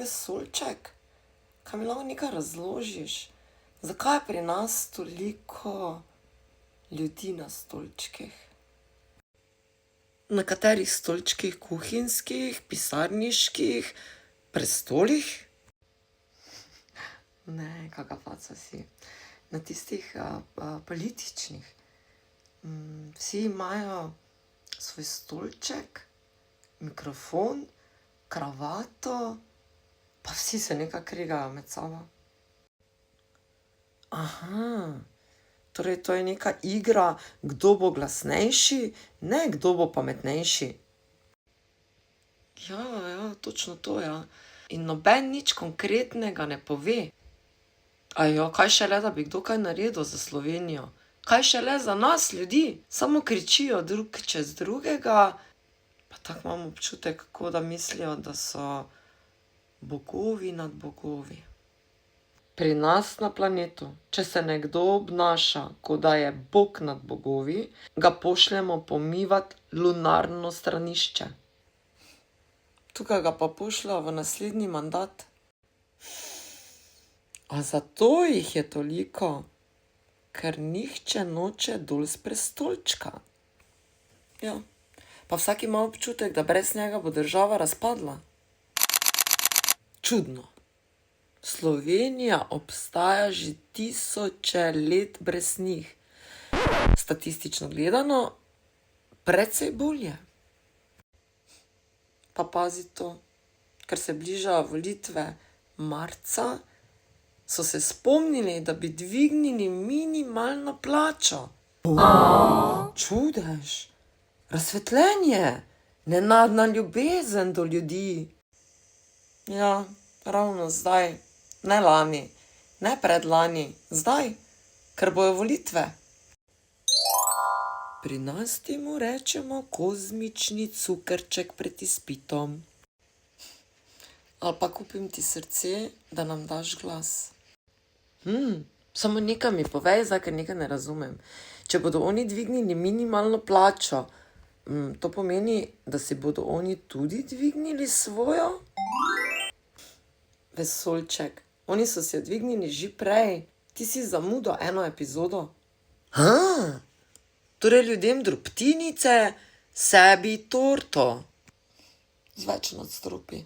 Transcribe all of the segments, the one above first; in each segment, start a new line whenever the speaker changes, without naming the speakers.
vesoljček? Kaj mi lahko nekaj razložiš? Zakaj je pri nas toliko ljudi na stolčkih? Na katerih stolčkih? Kuhinjskih, pisarniških, prestolih? Ne, kaka faca si. Na tistih političnih. Vsi imajo svoj stolček, mikrofon, kravato, pa vsi se nekaj kregajo med sabo. Aha, torej to je neka igra, kdo bo glasnejši, ne kdo bo pametnejši. Ja, točno to, ja. In noben nič konkretnega ne pove. Kaj šele, da bi kdo kaj naredil za Slovenijo. Kaj šele za nas, ljudi. Samo kričijo drug čez drugega, pa tako imam občutek, kot da mislijo, da so bogovi nad bogovi. Pri nas na planetu, če se nekdo obnaša, kot da je bog nad bogovi, ga pošljemo pomivat lunarno stranišče. Tukaj ga pa pošljejo v naslednji mandat. A zato jih je toliko? Ker nihče noče dol s prestolčka. Ja, pa vsak ima občutek, da brez njega bo država razpadla. Čudno. Slovenija obstaja že tisoče let brez njih. Statistično gledano, precej bolje. Pa pazi to, ker se bližajo volitve marca, so se spomnili, da bi dvignili minimalno plačo. Čudež, razsvetljenje, nenadna ljubezen do ljudi. Ja, ravno zdaj, ne lani, ne predlani, zdaj, ker bojo volitve. Pri nas temu rečemo kozmični cukrček pred izpitom. Ali pa kupim ti srce, da nam daš glas. Samo nekaj mi povej, zdaj, ker nekaj ne razumem. Če bodo oni dvignili minimalno plačo, to pomeni, da si bodo oni tudi dvignili svojo? Vesoljček, oni so si jo dvignili že prej. Ti si zamudil eno epizodo. Torej ljudem drobtinice, sebi torto. Z več nadstropji.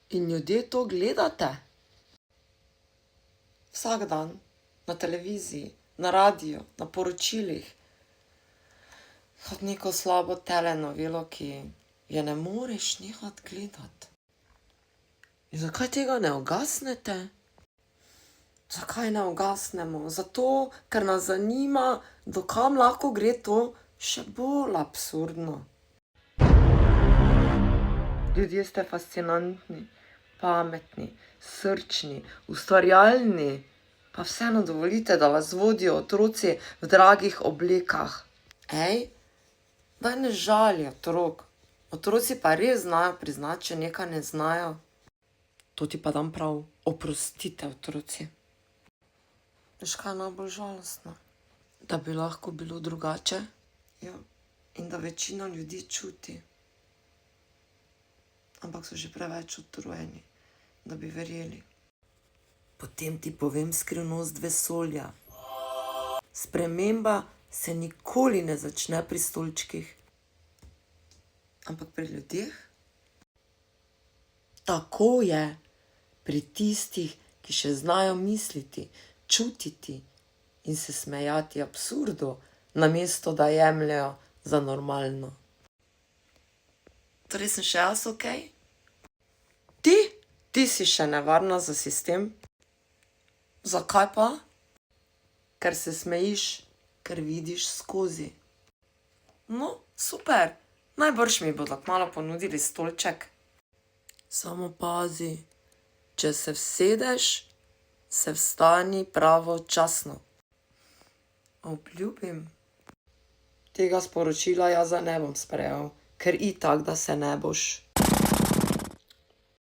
In ljudje to gledate? Vsak dan, na televiziji, na radiu, na poročilih. Kot neko slabo telenovelo, ki je ne moreš nehat gledati. In zakaj tega ne ugasnete? Zakaj ne ugasnemo? Zato, ker nas zanima, do kam lahko gre to še bolj absurdno. Ljudje ste fascinantni, pametni, srčni, ustvarjalni, pa vseeno dovolite, da vas vodijo otroci v dragih oblekah. Daj ne žali otrok. Otroci pa res znajo priznati, če nekaj ne znajo. To ti pa dam prav. Oprostite, otroci. Veš, kaj je najbolj žalostno? Da bi lahko bilo drugače. Ja, in da večina ljudi čuti. Ampak so že preveč utrujeni, da bi verjeli. Potem ti povem skrivnost vesolja. Sprememba se nikoli ne začne pri stolčkih. Ampak pri ljudeh? Tako je. Pri tistih, ki še znajo misliti, čutiti in se smejati absurdu, namesto da jemljejo za normalno. Torej sem še jaz okej? Ti si še nevarna za sistem. Zakaj pa? Ker se smejiš, ker vidiš skozi. No, super. Najbrž mi bodo kmalu ponudili stolček. Samo pazi, če se vsedeš, se vstani pravočasno. Obljubim. Tega sporočila jaz zdaj ne bom sprejel, ker itak, da se ne boš.